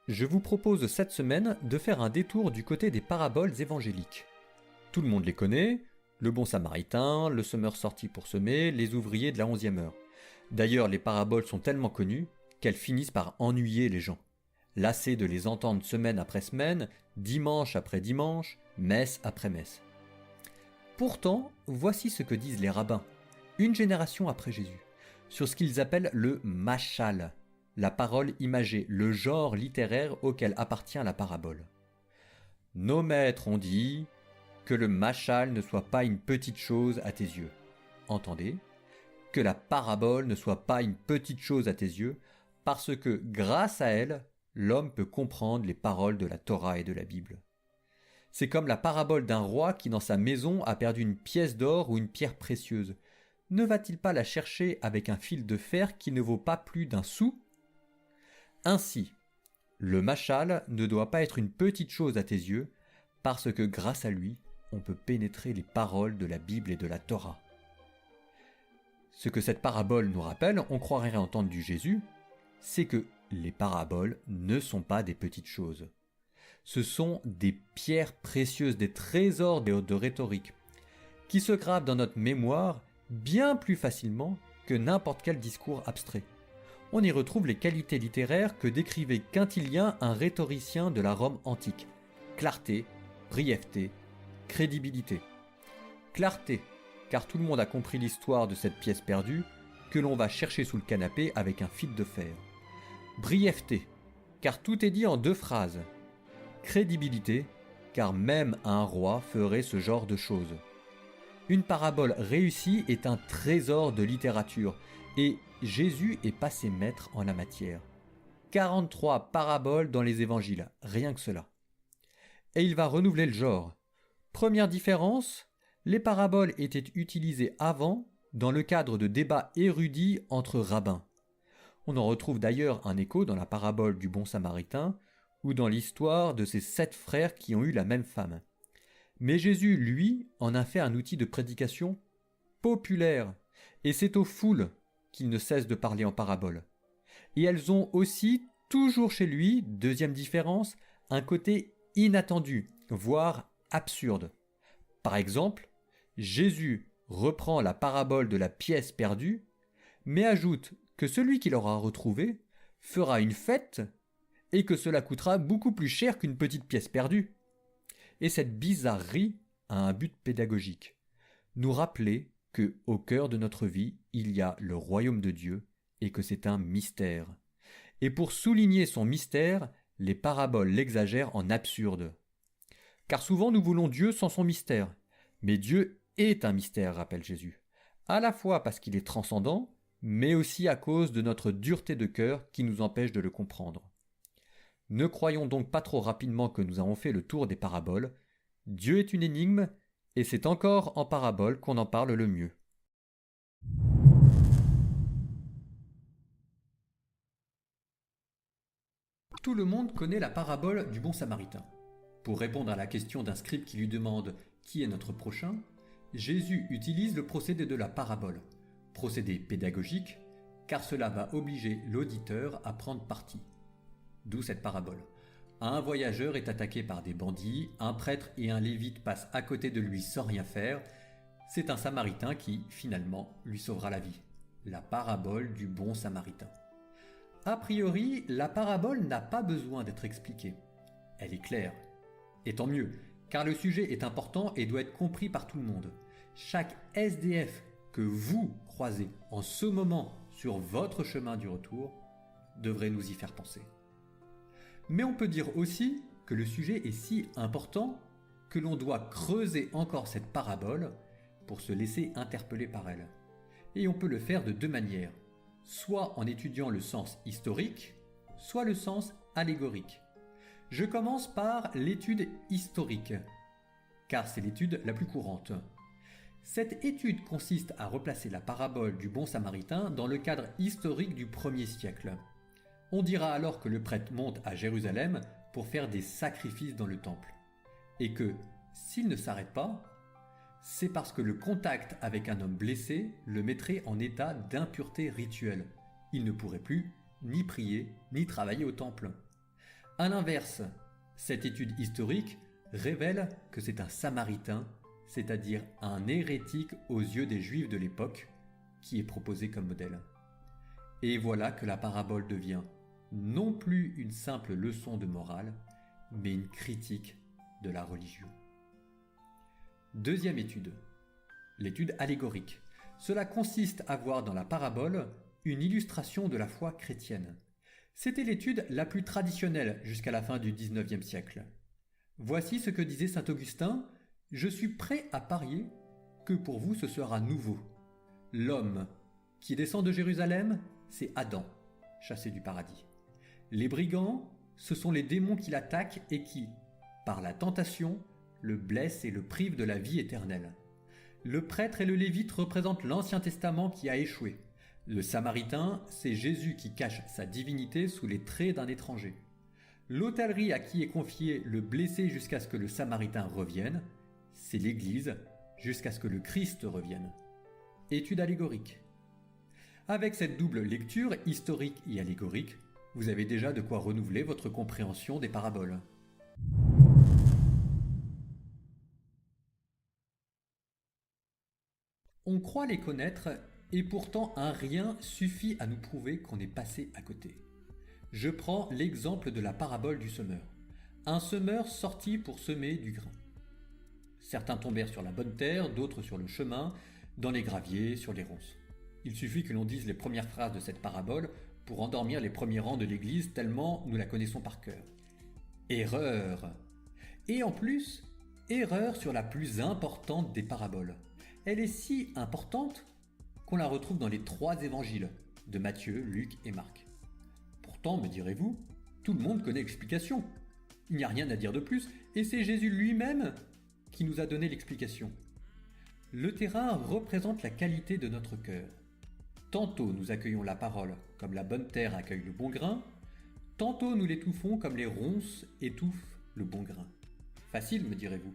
Je vous propose cette semaine de faire un détour du côté des paraboles évangéliques. Tout le monde les connaît, le bon samaritain, le semeur sorti pour semer, les ouvriers de la 11e heure. D'ailleurs, les paraboles sont tellement connues qu'elles finissent par ennuyer les gens. Lassés de les entendre semaine après semaine, dimanche après dimanche, messe après messe. Pourtant, voici ce que disent les rabbins, une génération après Jésus, sur ce qu'ils appellent le mashal, la parole imagée, le genre littéraire auquel appartient la parabole. Nos maîtres ont dit que le mashal ne soit pas une petite chose à tes yeux. Entendez, que la parabole ne soit pas une petite chose à tes yeux, parce que grâce à elle, l'homme peut comprendre les paroles de la Torah et de la Bible. C'est comme la parabole d'un roi qui dans sa maison a perdu une pièce d'or ou une pierre précieuse. Ne va-t-il pas la chercher avec un fil de fer qui ne vaut pas plus d'un sou ? Ainsi, le mashal ne doit pas être une petite chose à tes yeux, parce que grâce à lui, on peut pénétrer les paroles de la Bible et de la Torah. Ce que cette parabole nous rappelle, on croirait entendre du Jésus, c'est que les paraboles ne sont pas des petites choses. Ce sont des pierres précieuses, des trésors de rhétorique, qui se gravent dans notre mémoire bien plus facilement que n'importe quel discours abstrait. On y retrouve les qualités littéraires que décrivait Quintilien, un rhétoricien de la Rome antique. Clarté, brièveté, crédibilité. Clarté, car tout le monde a compris l'histoire de cette pièce perdue que l'on va chercher sous le canapé avec un fil de fer. Brièveté, car tout est dit en 2 phrases. Crédibilité, car même un roi ferait ce genre de choses. Une parabole réussie est un trésor de littérature, et Jésus est passé maître en la matière. 43 paraboles dans les évangiles, rien que cela. Et il va renouveler le genre. Première différence, les paraboles étaient utilisées avant dans le cadre de débats érudits entre rabbins. On en retrouve d'ailleurs un écho dans la parabole du bon samaritain ou dans l'histoire de ces 7 frères qui ont eu la même femme. Mais Jésus, lui, en a fait un outil de prédication populaire, et c'est aux foules qu'il ne cesse de parler en parabole. Et elles ont aussi, toujours chez lui, deuxième différence, un côté inattendu, voire absurde. Par exemple, Jésus reprend la parabole de la pièce perdue, mais ajoute que celui qui l'aura retrouvée fera une fête et que cela coûtera beaucoup plus cher qu'une petite pièce perdue. Et cette bizarrerie a un but pédagogique. Nous rappeler que, au cœur de notre vie, il y a le royaume de Dieu et que c'est un mystère. Et pour souligner son mystère, les paraboles l'exagèrent en absurde. Car souvent nous voulons Dieu sans son mystère. Mais Dieu est un mystère, rappelle Jésus. À la fois parce qu'il est transcendant, mais aussi à cause de notre dureté de cœur qui nous empêche de le comprendre. Ne croyons donc pas trop rapidement que nous avons fait le tour des paraboles. Dieu est une énigme, et c'est encore en parabole qu'on en parle le mieux. Tout le monde connaît la parabole du bon samaritain. Pour répondre à la question d'un scribe qui lui demande « Qui est notre prochain ?», Jésus utilise le procédé de la parabole. Procédé pédagogique, car cela va obliger l'auditeur à prendre parti. D'où cette parabole. Un voyageur est attaqué par des bandits, un prêtre et un lévite passent à côté de lui sans rien faire. C'est un samaritain qui, finalement, lui sauvera la vie. La parabole du bon samaritain. A priori, la parabole n'a pas besoin d'être expliquée. Elle est claire. Et tant mieux, car le sujet est important et doit être compris par tout le monde. Chaque SDF que vous croisez en ce moment sur votre chemin du retour devrait nous y faire penser. Mais on peut dire aussi que le sujet est si important que l'on doit creuser encore cette parabole pour se laisser interpeller par elle. Et on peut le faire de 2 manières, soit en étudiant le sens historique, soit le sens allégorique. Je commence par l'étude historique, car c'est l'étude la plus courante. Cette étude consiste à replacer la parabole du bon samaritain dans le cadre historique du 1er siècle. On dira alors que le prêtre monte à Jérusalem pour faire des sacrifices dans le temple. Et que, s'il ne s'arrête pas, c'est parce que le contact avec un homme blessé le mettrait en état d'impureté rituelle. Il ne pourrait plus ni prier, ni travailler au temple. A l'inverse, cette étude historique révèle que c'est un Samaritain, c'est-à-dire un hérétique aux yeux des Juifs de l'époque, qui est proposé comme modèle. Et voilà que la parabole devient non plus une simple leçon de morale, mais une critique de la religion. Deuxième étude, l'étude allégorique. Cela consiste à voir dans la parabole une illustration de la foi chrétienne. C'était l'étude la plus traditionnelle jusqu'à la fin du XIXe siècle. Voici ce que disait saint Augustin: « Je suis prêt à parier que pour vous ce sera nouveau. L'homme qui descend de Jérusalem, c'est Adam, chassé du paradis. Les brigands, ce sont les démons qui l'attaquent et qui, par la tentation, le blessent et le privent de la vie éternelle. Le prêtre et le lévite représentent l'Ancien Testament qui a échoué. Le Samaritain, c'est Jésus qui cache sa divinité sous les traits d'un étranger. L'hôtellerie à qui est confié le blessé jusqu'à ce que le Samaritain revienne, c'est l'Église jusqu'à ce que le Christ revienne. » Étude allégorique. Avec cette double lecture, historique et allégorique, vous avez déjà de quoi renouveler votre compréhension des paraboles. On croit les connaître et pourtant un rien suffit à nous prouver qu'on est passé à côté. Je prends l'exemple de la parabole du semeur. Un semeur sortit pour semer du grain. Certains tombèrent sur la bonne terre, d'autres sur le chemin, dans les graviers, sur les ronces. Il suffit que l'on dise les premières phrases de cette parabole pour endormir les premiers rangs de l'Église tellement nous la connaissons par cœur. Erreur! Et en plus, erreur sur la plus importante des paraboles. Elle est si importante qu'on la retrouve dans les 3 évangiles de Matthieu, Luc et Marc. Pourtant, me direz-vous, tout le monde connaît l'explication. Il n'y a rien à dire de plus, et c'est Jésus lui-même qui nous a donné l'explication. Le terrain représente la qualité de notre cœur. Tantôt nous accueillons la parole comme la bonne terre accueille le bon grain, tantôt nous l'étouffons comme les ronces étouffent le bon grain. Facile, me direz-vous.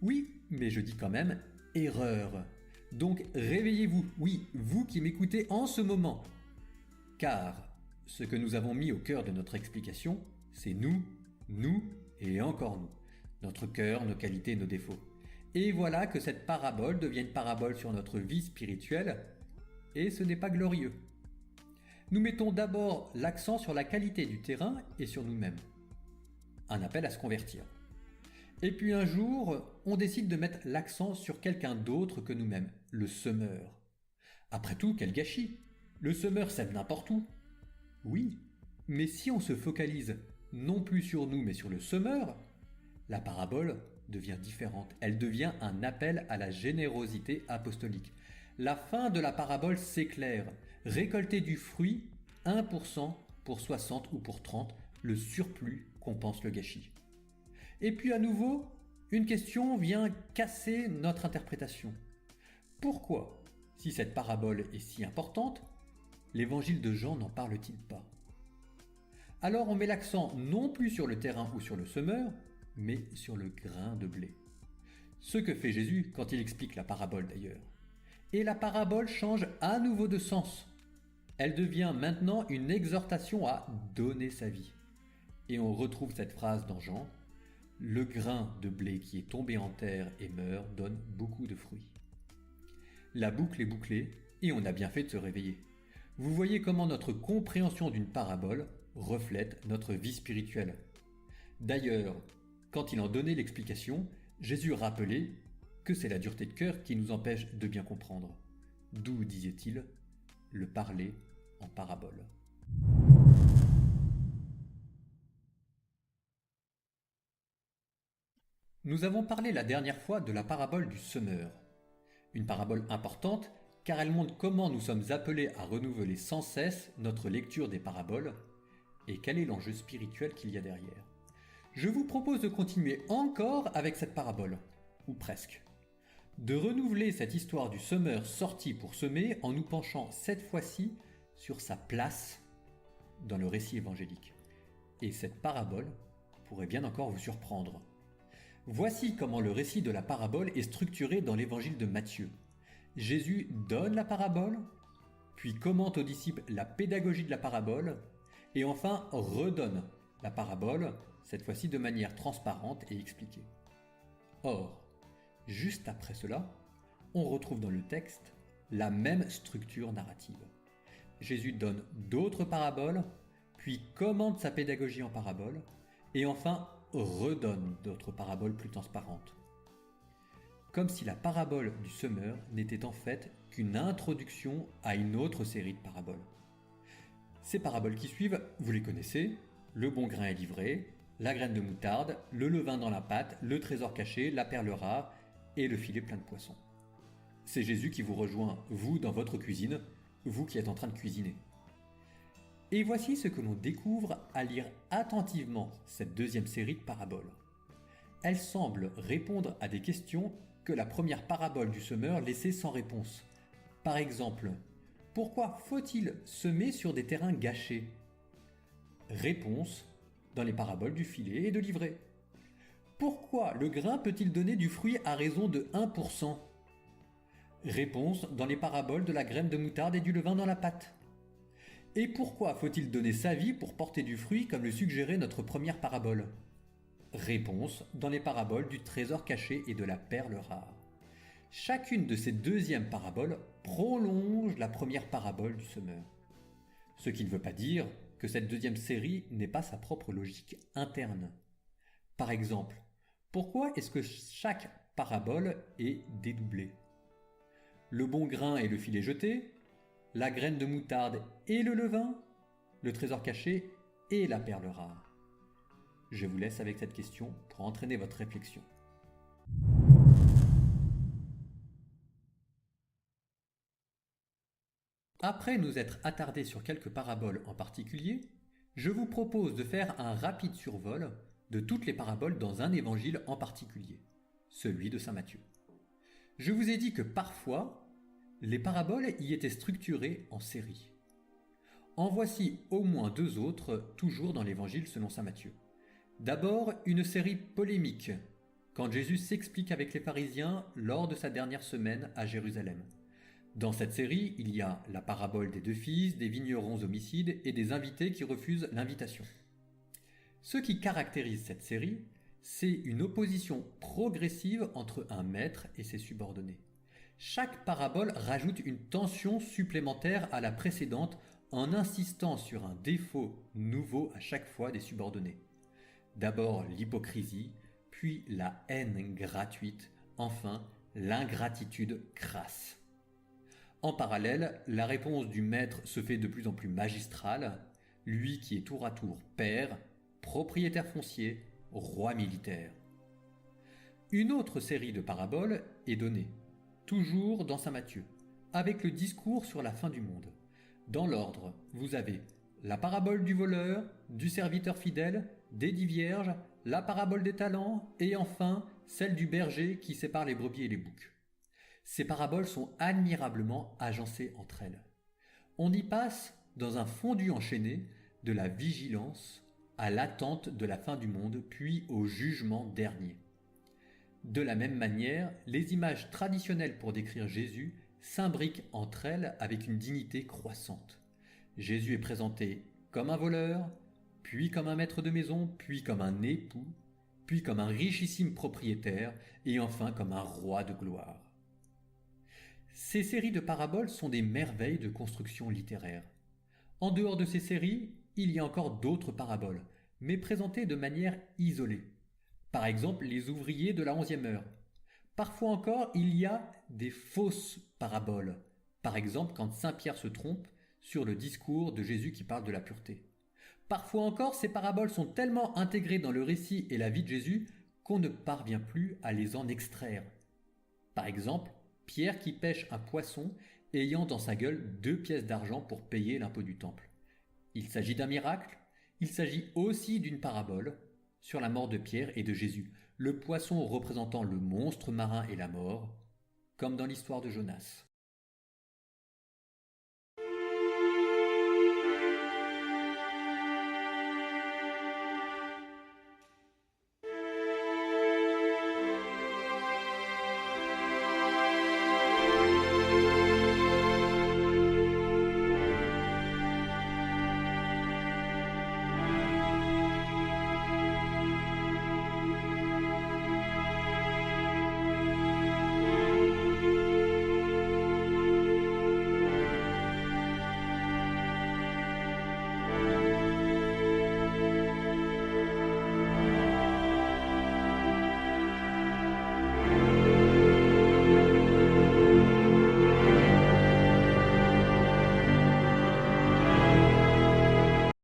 Oui, mais je dis quand même erreur. Donc réveillez-vous, oui, vous qui m'écoutez en ce moment. Car ce que nous avons mis au cœur de notre explication, c'est nous et encore nous. Notre cœur, nos qualités, nos défauts. Et voilà que cette parabole devient une parabole sur notre vie spirituelle, et ce n'est pas glorieux. Nous mettons d'abord l'accent sur la qualité du terrain et sur nous-mêmes. Un appel à se convertir. Et puis un jour, on décide de mettre l'accent sur quelqu'un d'autre que nous-mêmes, le semeur. Après tout, quel gâchis! Le semeur sème n'importe où. Oui, mais si on se focalise non plus sur nous mais sur le semeur, la parabole devient différente. Elle devient un appel à la générosité apostolique. La fin de la parabole s'éclaire. Récolter du fruit, 1% pour 60 ou pour 30, le surplus compense le gâchis. Et puis à nouveau, une question vient casser notre interprétation. Pourquoi, si cette parabole est si importante, l'évangile de Jean n'en parle-t-il pas? Alors on met l'accent non plus sur le terrain ou sur le semeur, mais sur le grain de blé. Ce que fait Jésus quand il explique la parabole d'ailleurs. Et la parabole change à nouveau de sens. Elle devient maintenant une exhortation à donner sa vie. Et on retrouve cette phrase dans Jean: « Le grain de blé qui est tombé en terre et meurt donne beaucoup de fruits. » La boucle est bouclée et on a bien fait de se réveiller. Vous voyez comment notre compréhension d'une parabole reflète notre vie spirituelle. D'ailleurs, quand il en donnait l'explication, Jésus rappelait que c'est la dureté de cœur qui nous empêche de bien comprendre. D'où, disait-il, le parler en parabole. Nous avons parlé la dernière fois de la parabole du semeur. Une parabole importante car elle montre comment nous sommes appelés à renouveler sans cesse notre lecture des paraboles et quel est l'enjeu spirituel qu'il y a derrière. Je vous propose de continuer encore avec cette parabole, ou presque. De renouveler cette histoire du semeur sorti pour semer en nous penchant cette fois-ci sur sa place dans le récit évangélique. Et cette parabole pourrait bien encore vous surprendre. Voici comment le récit de la parabole est structuré dans l'évangile de Matthieu. Jésus donne la parabole, puis commente aux disciples la pédagogie de la parabole, et enfin redonne la parabole, cette fois-ci de manière transparente et expliquée. Or, juste après cela, on retrouve dans le texte la même structure narrative. Jésus donne d'autres paraboles, puis commande sa pédagogie en paraboles, et enfin redonne d'autres paraboles plus transparentes. Comme si la parabole du semeur n'était en fait qu'une introduction à une autre série de paraboles. Ces paraboles qui suivent, vous les connaissez, le bon grain est livré, la graine de moutarde, le levain dans la pâte, le trésor caché, la perle rare et le filet plein de poissons. C'est Jésus qui vous rejoint, vous, dans votre cuisine, vous qui êtes en train de cuisiner. Et voici ce que l'on découvre à lire attentivement cette deuxième série de paraboles. Elle semble répondre à des questions que la première parabole du semeur laissait sans réponse. Par exemple, pourquoi faut-il semer sur des terrains gâchés ? Réponse dans les paraboles du filet et de l'ivraie. Pourquoi le grain peut-il donner du fruit à raison de 1%? Réponse dans les paraboles de la graine de moutarde et du levain dans la pâte. Et pourquoi faut-il donner sa vie pour porter du fruit comme le suggérait notre première parabole? Réponse dans les paraboles du trésor caché et de la perle rare. Chacune de ces deuxièmes paraboles prolonge la première parabole du semeur. Ce qui ne veut pas dire que cette deuxième série n'ait pas sa propre logique interne. Par exemple, pourquoi est-ce que chaque parabole est dédoublée? Le bon grain et le filet jeté, la graine de moutarde et le levain, le trésor caché et la perle rare. Je vous laisse avec cette question pour entraîner votre réflexion. Après nous être attardés sur quelques paraboles en particulier, je vous propose de faire un rapide survol de toutes les paraboles dans un évangile en particulier, celui de saint Matthieu. Je vous ai dit que parfois, les paraboles y étaient structurées en séries. En voici au moins deux autres, toujours dans l'évangile selon saint Matthieu. D'abord, une série polémique, quand Jésus s'explique avec les pharisiens lors de sa dernière semaine à Jérusalem. Dans cette série, il y a la parabole des deux fils, des vignerons homicides et des invités qui refusent l'invitation. Ce qui caractérise cette série, c'est une opposition progressive entre un maître et ses subordonnés. Chaque parabole rajoute une tension supplémentaire à la précédente en insistant sur un défaut nouveau à chaque fois des subordonnés. D'abord l'hypocrisie, puis la haine gratuite, enfin l'ingratitude crasse. En parallèle, la réponse du maître se fait de plus en plus magistrale, lui qui est tour à tour père, propriétaire foncier, roi militaire. Une autre série de paraboles est donnée, toujours dans saint Matthieu, avec le discours sur la fin du monde. Dans l'ordre, vous avez la parabole du voleur, du serviteur fidèle, des 10 vierges, la parabole des talents et enfin celle du berger qui sépare les brebis et les boucs. Ces paraboles sont admirablement agencées entre elles. On y passe, dans un fondu enchaîné, de la vigilance à l'attente de la fin du monde, puis au jugement dernier. De la même manière, les images traditionnelles pour décrire Jésus s'imbriquent entre elles avec une dignité croissante. Jésus est présenté comme un voleur, puis comme un maître de maison, puis comme un époux, puis comme un richissime propriétaire, et enfin comme un roi de gloire. Ces séries de paraboles sont des merveilles de construction littéraire. En dehors de ces séries, il y a encore d'autres paraboles, mais présentées de manière isolée. Par exemple, les ouvriers de la 11e heure. Parfois encore, il y a des fausses paraboles. Par exemple, quand saint Pierre se trompe sur le discours de Jésus qui parle de la pureté. Parfois encore, ces paraboles sont tellement intégrées dans le récit et la vie de Jésus qu'on ne parvient plus à les en extraire. Par exemple, Pierre qui pêche un poisson ayant dans sa gueule 2 pièces d'argent pour payer l'impôt du temple. Il s'agit d'un miracle, il s'agit aussi d'une parabole sur la mort de Pierre et de Jésus, le poisson représentant le monstre marin et la mort, comme dans l'histoire de Jonas.